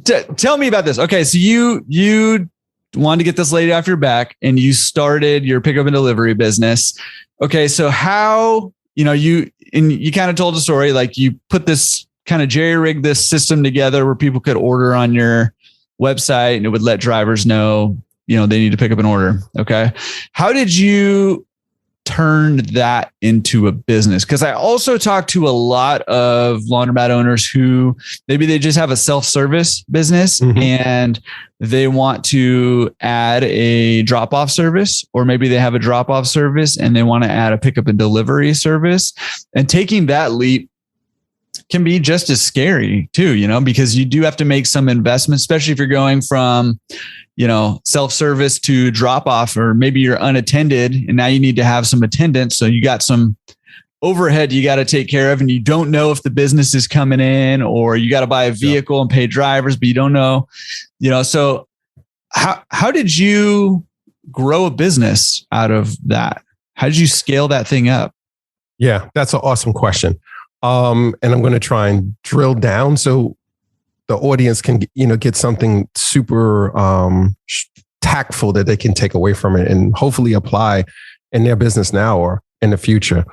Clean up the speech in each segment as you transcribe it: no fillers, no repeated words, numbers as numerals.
tell me about this. Okay. So you wanted to get this lady off your back and you started your pickup and delivery business. Okay. So how, you kind of told a story, like you put this kind of jerry-rigged this system together where people could order on your website and it would let drivers know, they need to pick up an order. Okay. How did you turn that into a business? Because I also talked to a lot of laundromat owners who maybe they just have a self-service business and they want to add a drop-off service, or maybe they have a drop-off service and they want to add a pickup and delivery service. And taking that leap can be just as scary too, because you do have to make some investments, especially if you're going from self-service to drop off, or maybe you're unattended and now you need to have some attendance. So you got some overhead you got to take care of, and you don't know if the business is coming in, or you got to buy a vehicle and pay drivers, but you don't know, so how did you grow a business out of that? How did you scale that thing up? Yeah, that's an awesome question. And I'm going to try and drill down so the audience can, get something super tactful that they can take away from it and hopefully apply in their business now or in the future.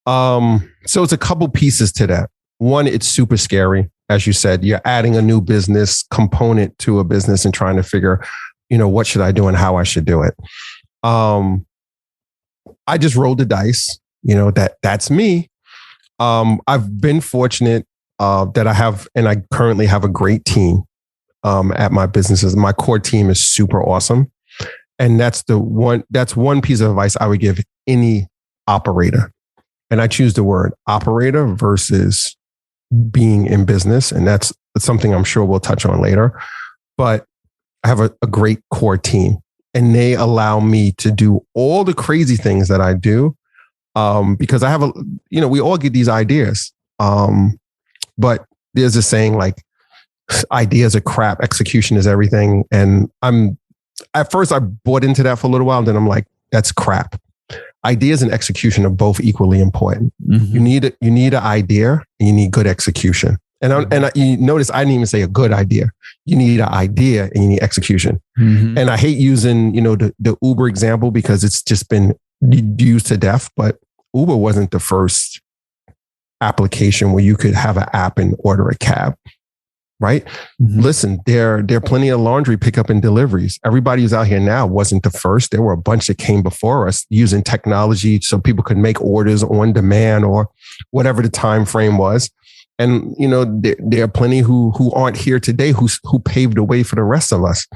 So it's a couple pieces to that. One, it's super scary. As you said, you're adding a new business component to a business and trying to figure, what should I do and how I should do it. I just rolled the dice, that's me. I've been fortunate that I currently have a great team at my businesses. My core team is super awesome. And that's one piece of advice I would give any operator. And I choose the word operator versus being in business. And that's something I'm sure we'll touch on later. But I have a great core team, and they allow me to do all the crazy things that I do. Because I have we all get these ideas. But there's a saying like, ideas are crap, execution is everything. And at first I bought into that for a little while. And then I'm like, that's crap. Ideas and execution are both equally important. You need an idea and you need good execution. And you notice I didn't even say a good idea. You need an idea and you need execution. And I hate using, the Uber example because it's just been used to death, but Uber wasn't the first application where you could have an app and order a cab, right? Listen, there are plenty of laundry pickup and deliveries. Everybody who's out here now wasn't the first. There were a bunch that came before us using technology so people could make orders on demand or whatever the time frame was. And, there are plenty who aren't here today who paved the way for the rest of us.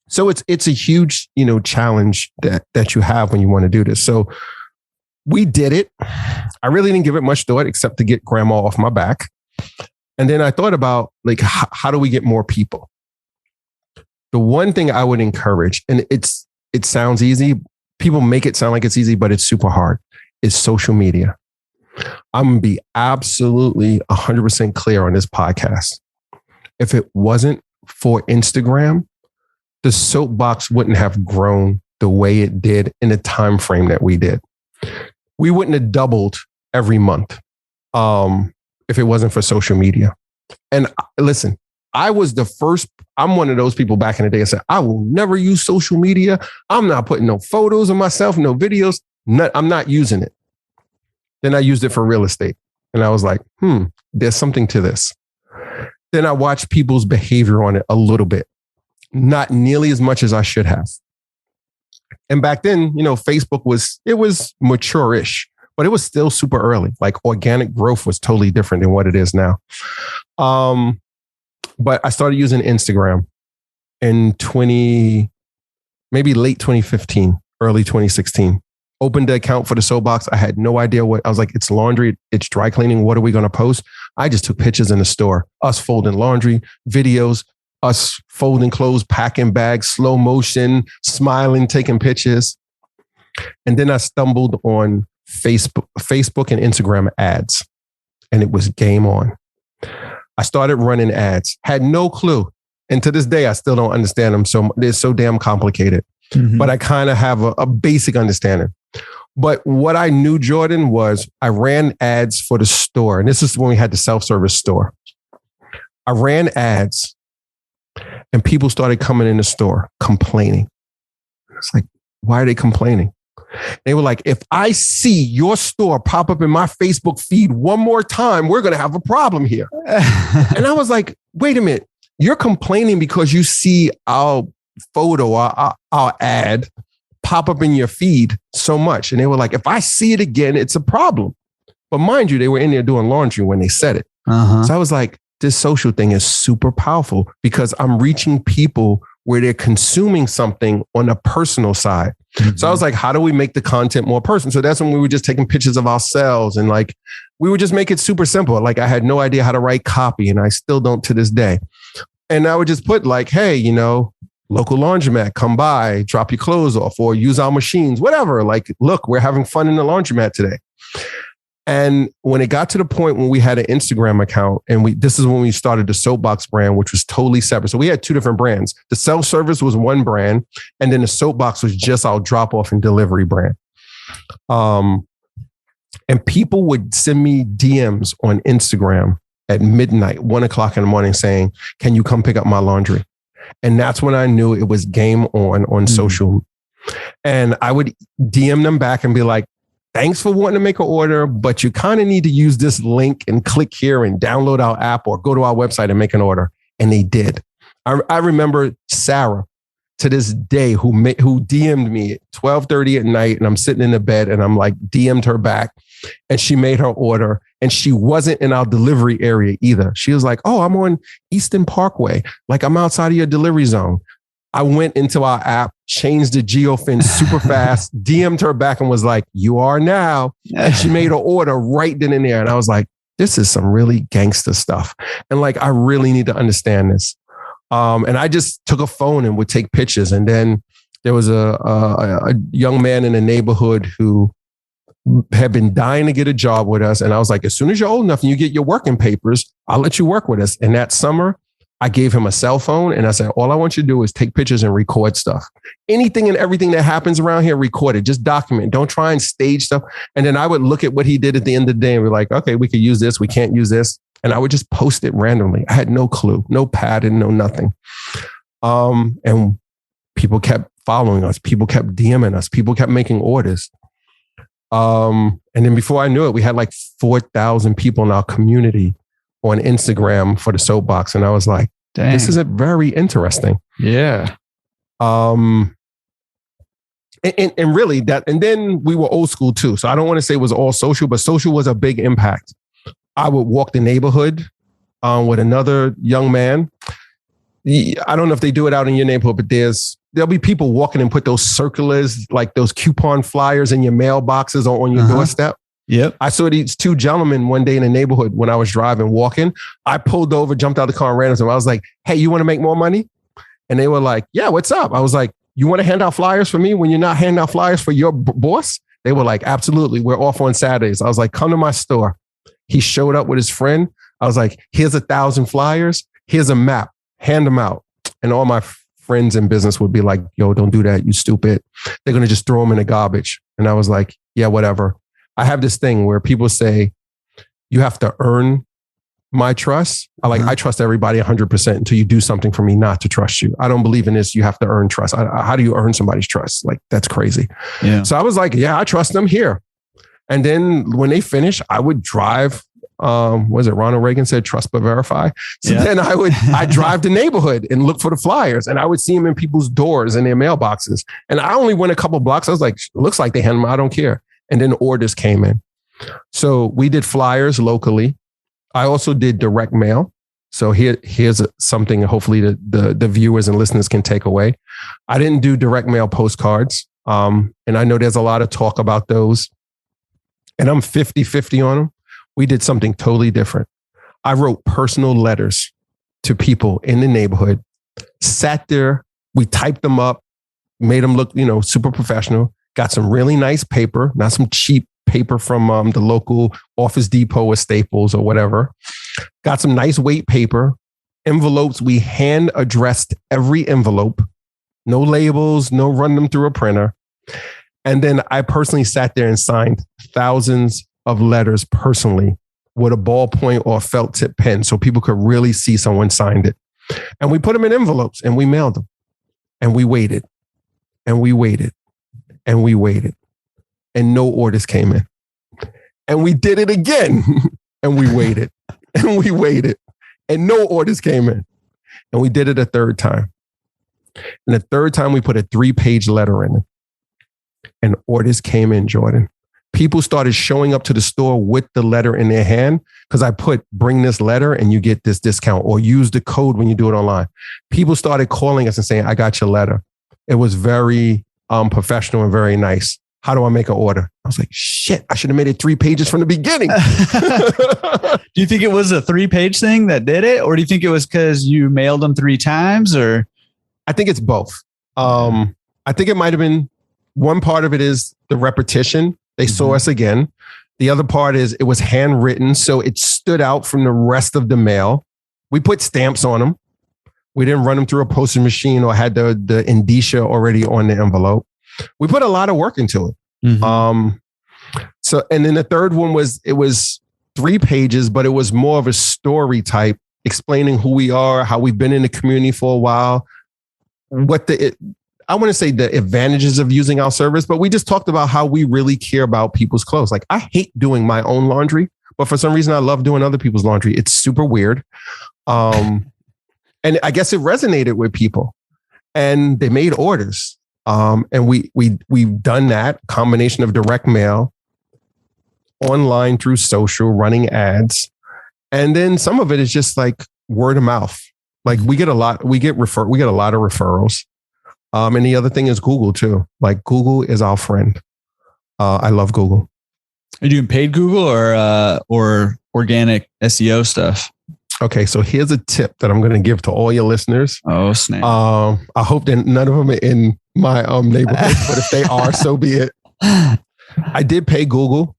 So it's a huge, challenge that you have when you want to do this. So we did it. I really didn't give it much thought except to get grandma off my back. And then I thought about how do we get more people? The one thing I would encourage, and it sounds easy. People make it sound like it's easy, but it's super hard, is social media. I'm going to be absolutely 100% clear on this podcast. If it wasn't for Instagram, the soapbox wouldn't have grown the way it did in the time frame that we did. We wouldn't have doubled every month if it wasn't for social media. And listen, I'm one of those people back in the day that said, I will never use social media. I'm not putting no photos of myself, no videos. I'm not using it. Then I used it for real estate. And I was like, there's something to this. Then I watched people's behavior on it a little bit. Not nearly as much as I should have. And back then, Facebook was mature-ish, but it was still super early. Like organic growth was totally different than what it is now. But I started using Instagram in maybe late 2015, early 2016. Opened the account for the soapbox. I had no idea I was like, it's laundry, it's dry cleaning. What are we going to post? I just took pictures in the store, us folding laundry, videos, us folding clothes, packing bags, slow motion, smiling, taking pictures. And then I stumbled on Facebook and Instagram ads, and it was game on. I started running ads, had no clue. And to this day, I still don't understand them. So they're so damn complicated, but I kind of have a basic understanding. But what I knew, Jordan, was I ran ads for the store. And this is when we had the self-service store. I ran ads And people started coming in the store complaining. It's like, why are they complaining? They were like, if I see your store pop up in my Facebook feed one more time, we're going to have a problem here. And I was like, wait a minute. You're complaining because you see our photo, our ad pop up in your feed so much. And they were like, if I see it again, it's a problem. But mind you, they were in there doing laundry when they said it. So I was like, this social thing is super powerful because I'm reaching people where they're consuming something on a personal side. So I was like, how do we make the content more personal? So that's when we were just taking pictures of ourselves and like, we would just make it super simple. Like I had no idea how to write copy and I still don't to this day. And I would just put like, hey, you know, local laundromat, come by, drop your clothes off or use our machines, whatever. Like, look, we're having fun in the laundromat today. And when it got to the point when we had an Instagram account and this is when we started the Soapbox brand, which was totally separate. So we had two different brands. The self-service was one brand. And then the Soapbox was just our drop off and delivery brand. And people would send me DMs on Instagram at midnight, 1:00 in the morning saying, can you come pick up my laundry? And that's when I knew it was game on social. And I would DM them back and be like, thanks for wanting to make an order, but you kind of need to use this link and click here and download our app or go to our website and make an order. And they did. I remember Sarah to this day who DM'd me at 12:30 at night and I'm sitting in the bed and I'm like DM'd her back and she made her order and she wasn't in our delivery area either. She was like, oh, I'm on Easton Parkway. Like I'm outside of your delivery zone. I went into our app, changed the geofence super fast, DM'd her back and was like, you are now. And she made her order right then and there. And I was like, this is some really gangster stuff. And like, I really need to understand this. And I just took a phone and would take pictures. And then there was a young man in the neighborhood who had been dying to get a job with us. And I was like, as soon as you're old enough and you get your working papers, I'll let you work with us. And that summer, I gave him a cell phone and I said, all I want you to do is take pictures and record stuff. Anything and everything that happens around here, record it. Just document. Don't try and stage stuff. And then I would look at what he did at the end of the day and be like, okay, we could use this. We can't use this. And I would just post it randomly. I had no clue, no pattern, no nothing. And people kept following us. People kept DMing us. People kept making orders. And then before I knew it, we had like 4,000 people in our community on Instagram for the Soapbox. And I was like, dang, this is very interesting. Yeah. And really that, and then we were old school too. So I don't want to say it was all social, but social was a big impact. I would walk the neighborhood with another young man. I don't know if they do it out in your neighborhood, but there'll be people walking and put those circulars, like those coupon flyers in your mailboxes or on your doorstep. Yep. I saw these two gentlemen one day in the neighborhood when I was driving, walking. I pulled over, jumped out of the car and ran into them. I was like, hey, you want to make more money? And they were like, yeah, what's up? I was like, you want to hand out flyers for me when you're not handing out flyers for your boss? They were like, absolutely. We're off on Saturdays. I was like, come to my store. He showed up with his friend. I was like, here's 1,000 flyers. Here's a map. Hand them out. And all my friends in business would be like, yo, don't do that. You stupid. They're going to just throw them in the garbage. And I was like, yeah, whatever. I have this thing where people say, you have to earn my trust. I trust everybody 100% until you do something for me not to trust you. I don't believe in this. You have to earn trust. How do you earn somebody's trust? Like, that's crazy. Yeah. So I was like, yeah, I trust them here. And then when they finish, I would drive. Was it Ronald Reagan said, trust but verify? So then I drive the neighborhood and look for the flyers and I would see them in people's doors and their mailboxes. And I only went a couple blocks. I was like, looks like they hand them. I don't care. And then orders came in. So we did flyers locally. I also did direct mail. So here's something hopefully the viewers and listeners can take away. I didn't do direct mail postcards. And I know there's a lot of talk about those. And I'm 50-50 on them. We did something totally different. I wrote personal letters to people in the neighborhood, sat there, we typed them up, made them look, super professional, got some really nice paper, not some cheap paper from the local Office Depot or Staples or whatever. Got some nice weight paper, envelopes. We hand addressed every envelope, no labels, no run them through a printer. And then I personally sat there and signed thousands of letters personally with a ballpoint or a felt tip pen so people could really see someone signed it. And we put them in envelopes and we mailed them. And we waited and we waited and we waited. And no orders came in. And we did it again. And we waited and we waited. And no orders came in. And we did it a third time. And the third time we put a 3-page letter in it. And orders came in, Jordan. People started showing up to the store with the letter in their hand because I put bring this letter and you get this discount, or use the code when you do it online. People started calling us and saying, I got your letter. It was very professional and very nice. How do I make an order? I was like, shit, I should have made it 3 pages from the beginning. Do you think it was a 3-page thing that did it? Or do you think it was because you mailed them 3 times? Or I think it's both. I think it might have been, one part of it is the repetition. They saw us again. The other part is it was handwritten, so it stood out from the rest of the mail. We put stamps on them. We didn't run them through a postage machine or had the indicia already on the envelope. We put a lot of work into it. So, and then the third one it was 3 pages, but it was more of a story type, explaining who we are, how we've been in the community for a while, I want to say the advantages of using our service, but we just talked about how we really care about people's clothes. Like, I hate doing my own laundry, but for some reason I love doing other people's laundry. It's super weird. And I guess it resonated with people, and they made orders. And we've done that combination of direct mail, online through social, running ads. And then some of it is just like word of mouth. Like we get a lot of referrals. And the other thing is Google too. Like Google is our friend. I love Google. Are you doing paid Google or organic SEO stuff? Okay, so here's a tip that I'm going to give to all your listeners. Oh, snap. I hope that none of them are in my neighborhood, but if they are, so be it. I did pay Google.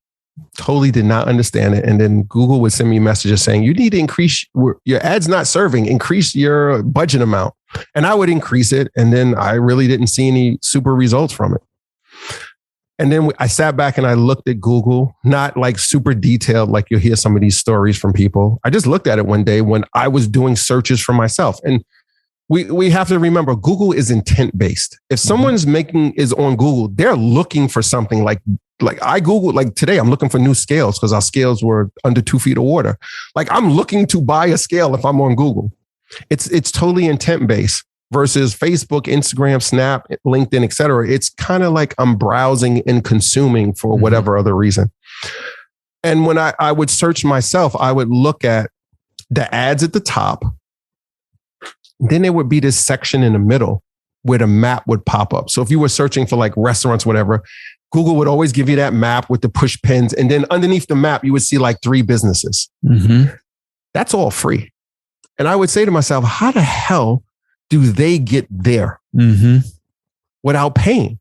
Totally did not understand it. And then Google would send me messages saying, you need to increase your ads not serving, increase your budget amount. And I would increase it. And then I really didn't see any super results from it. And then I sat back and I looked at Google, not like super detailed, like you'll hear some of these stories from people. I just looked at it one day when I was doing searches for myself. And we have to remember, Google is intent based. If someone's is on Google, they're looking for something like I Googled, like today, I'm looking for new scales because our scales were under 2 feet of water. Like I'm looking to buy a scale if I'm on Google. It's totally intent based versus Facebook, Instagram, Snap, LinkedIn, et cetera. It's kind of like I'm browsing and consuming for whatever other reason. And when I would search myself, I would look at the ads at the top. Then there would be this section in the middle where the map would pop up. So if you were searching for like restaurants, whatever, Google would always give you that map with the push pins. And then underneath the map, you would see like 3 businesses. That's all free. And I would say to myself, how the hell do they get there without paying?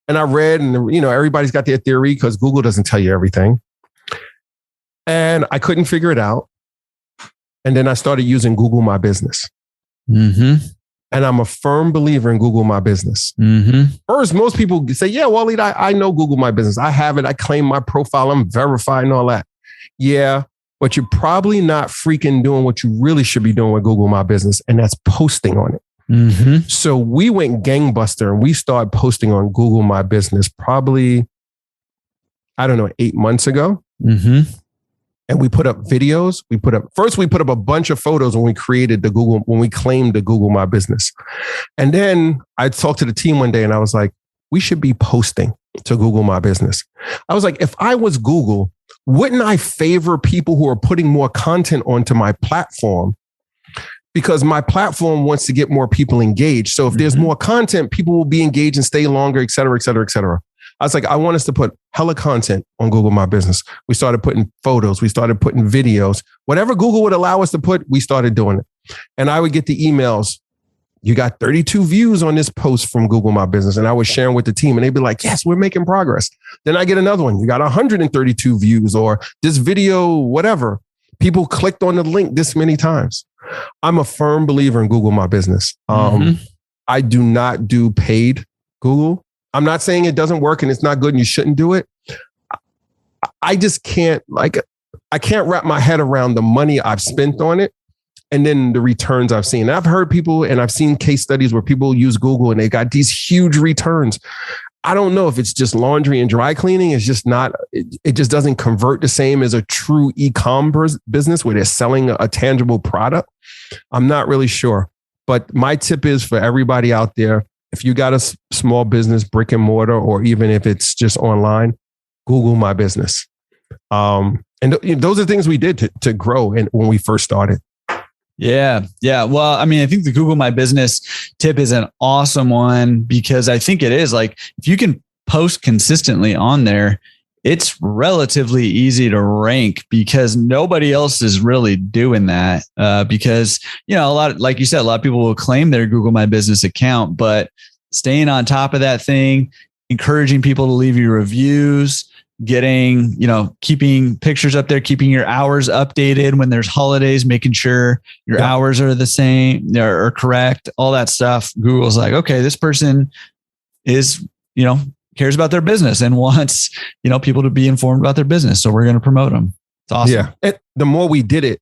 And I read, and everybody's got their theory because Google doesn't tell you everything. And I couldn't figure it out. And then I started using Google My Business. And I'm a firm believer in Google My Business. First, most people say, yeah, Waleed, I know Google My Business. I have it. I claim my profile. I'm verified and all that. Yeah, but you're probably not freaking doing what you really should be doing with Google My Business. And that's posting on it. So we went gangbuster and we started posting on Google My Business probably, 8 months ago. And we put up videos. We put up a bunch of photos when we claimed the Google My Business. And then I talked to the team one day and I was like, we should be posting to Google My Business. I was like, if I was Google, wouldn't I favor people who are putting more content onto my platform? Because my platform wants to get more people engaged. So if there's more content, people will be engaged and stay longer, et cetera, et cetera, et cetera. I was like, I want us to put hella content on Google My Business. We started putting photos. We started putting videos. Whatever Google would allow us to put, we started doing it. And I would get the emails. You got 32 views on this post from Google My Business. And I was sharing with the team and they'd be like, yes, we're making progress. Then I get another one. You got 132 views or this video, whatever. People clicked on the link this many times. I'm a firm believer in Google My Business. I do not do paid Google. I'm not saying it doesn't work and it's not good and you shouldn't do it. I just can't I can't wrap my head around the money I've spent on it and then the returns I've seen. I've heard people, and I've seen case studies where people use Google and they got these huge returns. I don't know if it's just laundry and dry cleaning. It's just not, it just doesn't convert the same as a true e-commerce business where they're selling a tangible product. I'm not really sure. But my tip is for everybody out there, if you got a small business, brick and mortar, or even if it's just online, Google My Business. And those are things we did to grow when we first started. Yeah. Yeah. Well, I mean, I think the Google My Business tip is an awesome one because I think it is like, if you can post consistently on there, it's relatively easy to rank because nobody else is really doing that. Because, you know, like you said, a lot of people will claim their Google My Business account, but staying on top of that thing, encouraging people to leave you reviews, getting, you know, keeping pictures up there, keeping your hours updated when there's holidays, making sure your hours are the same or correct, all that stuff. Google's like, okay, this person is, you know, cares about their business and wants, you know, people to be informed about their business. So we're going to promote them. It's awesome. Yeah. And the more we did it,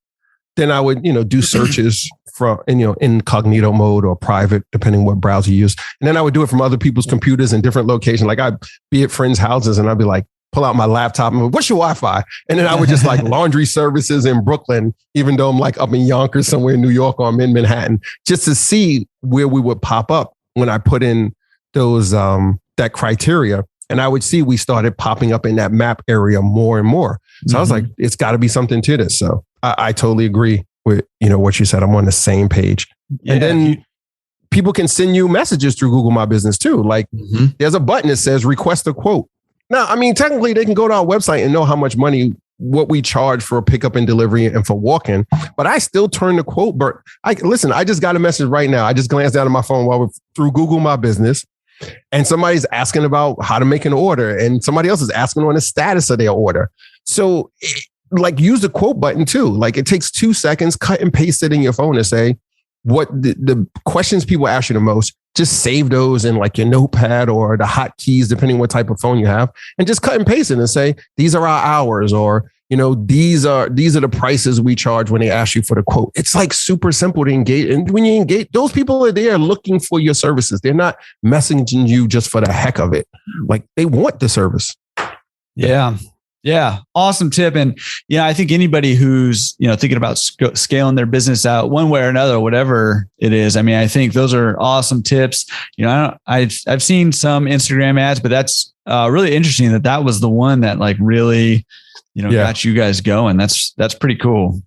then I would, you know, do searches from, you know, incognito mode or private, depending what browser you use. And then I would do it from other people's computers in different locations. Like I'd be at friends' houses and I'd be like, pull out my laptop and what's your Wi-Fi? And then I would just like laundry services in Brooklyn, even though I'm like up in Yonkers, somewhere in New York, or I'm in Manhattan, just to see where we would pop up when I put in those, that criteria. And I would see we started popping up in that map area more and more. So I was like, it's got to be something to this. So I totally agree with, you know, what you said. I'm on the same page. Yeah, and then people can send you messages through Google My Business too. Like there's a button that says request a quote. Now, I mean, technically they can go to our website and know how much money, what we charge for pickup and delivery and for walk-in, but I still turn the quote. But I just got a message right now. I just glanced down at my phone while we're through Google My Business, and somebody's asking about how to make an order, and somebody else is asking on the status of their order. So like use the quote button too. Like it takes 2 seconds, cut and paste it in your phone and say what the questions people ask you the most. Just save those in like your notepad or the hotkeys, depending what type of phone you have, and just cut and paste it and say, these are our hours, or, you know, these are the prices we charge when they ask you for the quote. It's like super simple to engage. And when you engage, those people are there looking for your services. They're not messaging you just for the heck of it. Like they want the service. Yeah. Yeah. Awesome tip. And, you know, I think anybody who's, you know, thinking about scaling their business out one way or another, whatever it is. I mean, I think those are awesome tips. You know, I've seen some Instagram ads, but that's really interesting that was the one that like really, you know, got you guys going. That's pretty cool.